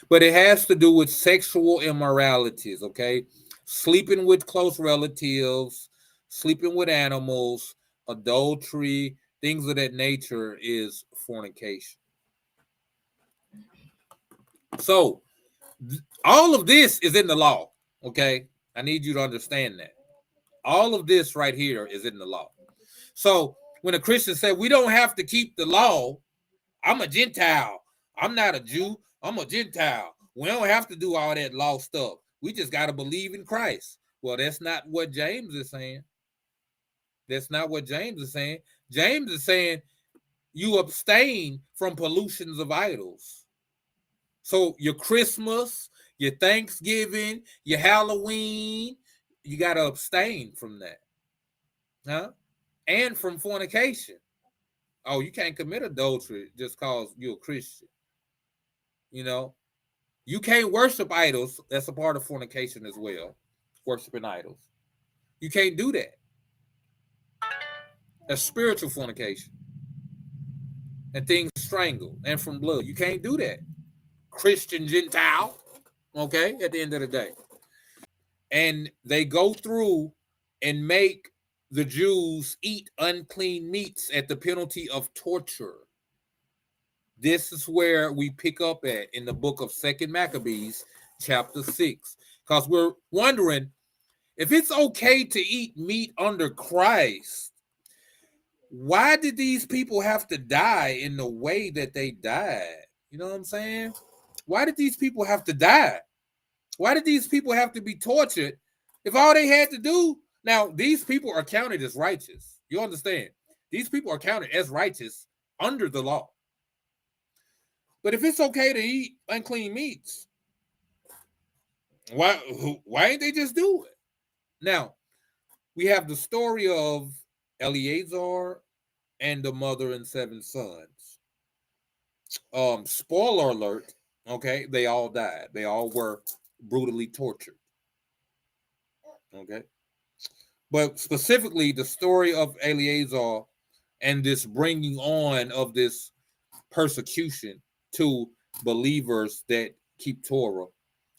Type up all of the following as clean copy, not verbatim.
But it has to do with sexual immoralities, okay? Sleeping with close relatives, sleeping with animals, adultery, things of that nature is fornication. So, all of this is in the law, okay? I need you to understand that. All of this right here is in the law. So, when a Christian said, we don't have to keep the law, I'm a Gentile. I'm not a Jew. I'm a Gentile. We don't have to do all that law stuff. We just got to believe in Christ. Well, that's not what James is saying. That's not what James is saying. James is saying you abstain from pollutions of idols. So your Christmas, your Thanksgiving, your Halloween, you got to abstain from that. Huh? And from fornication. Oh, you can't commit adultery just because you're a Christian. You know, you can't worship idols. That's a part of fornication as well. Worshiping idols. You can't do that. That's spiritual fornication. And things strangled and from blood. You can't do that. Christian Gentile. Okay, at the end of the day. And they go through and make the Jews eat unclean meats at the penalty of torture. This is where we pick up at in the book of Second Maccabees, chapter 6. Because we're wondering, if it's okay to eat meat under Christ, why did these people have to die in the way that they died? You know what I'm saying? Why did these people have to die? Why did these people have to be tortured if all they had to do? Now, these people are counted as righteous. You understand? These people are counted as righteous under the law. But if it's okay to eat unclean meats, why ain't they just do it? Now, we have the story of Eleazar and the mother and 7 sons. Spoiler alert, okay, they all died. They all were brutally tortured. Okay. But specifically the story of Eleazar and this bringing on of this persecution to believers that keep Torah,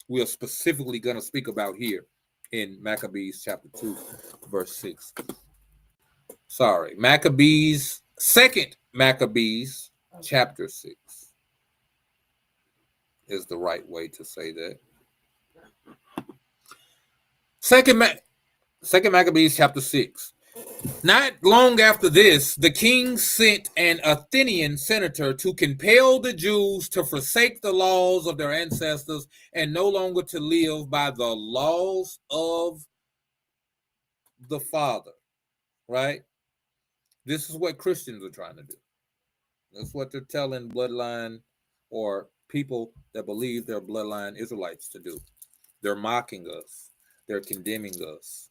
we are specifically going to speak about here in Maccabees chapter 2, verse 6. Sorry, Second Maccabees chapter 6 is the right way to say that. Second Maccabees chapter 6. Not long after this, the king sent an Athenian senator to compel the Jews to forsake the laws of their ancestors and no longer to live by the laws of the Father, right? This is what Christians are trying to do. That's what they're telling bloodline or people that believe they're bloodline Israelites to do. They're mocking us. They're condemning us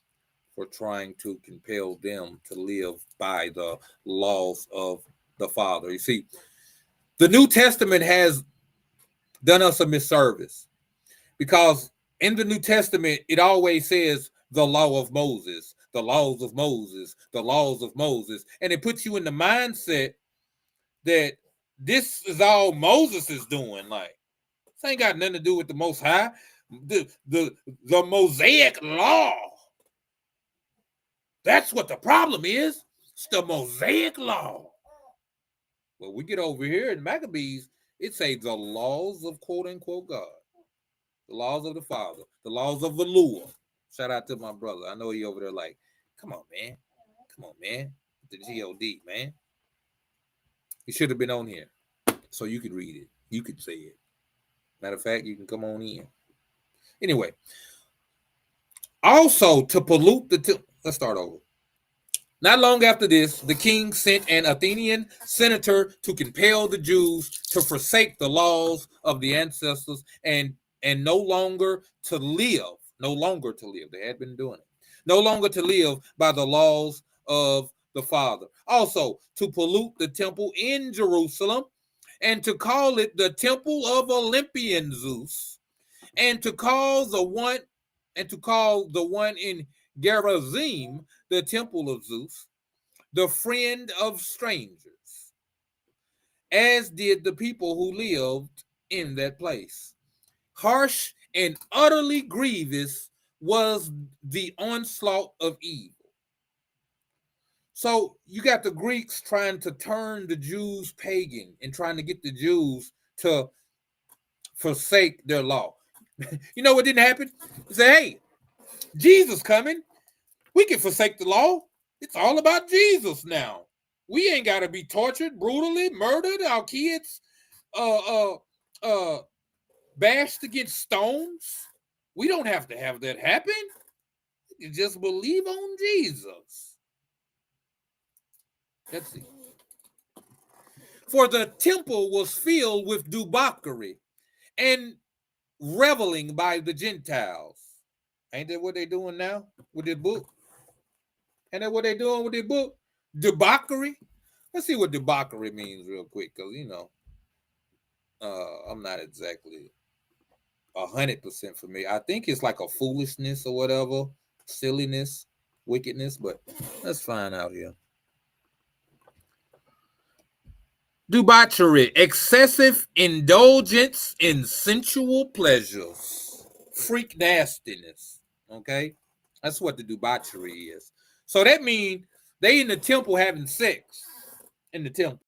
for trying to compel them to live by the laws of the Father. You see, the New Testament has done us a misservice because in the New Testament, it always says the law of Moses, the laws of Moses, the laws of Moses. And it puts you in the mindset that this is all Moses is doing. Like, this ain't got nothing to do with the Most High. The Mosaic law. That's what the problem is. It's the Mosaic law. Well, we get over here in Maccabees, it says the laws of quote unquote God, the laws of the Father, the laws of Velua. Shout out to my brother. I know he over there like, come on, man. Come on, man. The G-O-D, man. He should have been on here so you could read it. You could say it. Matter of fact, you can come on in. Anyway, also to pollute let's start over. Not long after this, the king sent an Athenian senator to compel the Jews to forsake the laws of the ancestors and no longer to live. No longer to live. They had been doing it. No longer to live by the laws of the Father. Also, to pollute the temple in Jerusalem and to call it the temple of Olympian Zeus, and to call the one in Gerizim the temple of Zeus, the friend of strangers, as did the people who lived in that place. harsh and utterly grievous was the onslaught of evil. So you got the Greeks trying to turn the Jews pagan and trying to get the Jews to forsake their law. You know what didn't happen? They say, hey, Jesus coming. We can forsake the law. It's all about Jesus now. We ain't got to be tortured, brutally, murdered, our kids uh, uh, uh, bashed against stones. We don't have to have that happen. You just believe on Jesus. Let's see. For the temple was filled with debauchery and reveling by the Gentiles. Ain't that what they doing now with this book? Ain't that what they doing with this book? Debauchery. Let's see what debauchery means real quick, because I'm not exactly 100% familiar. I think it's like a foolishness or whatever, silliness, wickedness, but let's find out here. Debauchery, excessive indulgence in sensual pleasures, freak nastiness. Okay, that's what the debauchery is. So that means they in the temple having sex in the temple.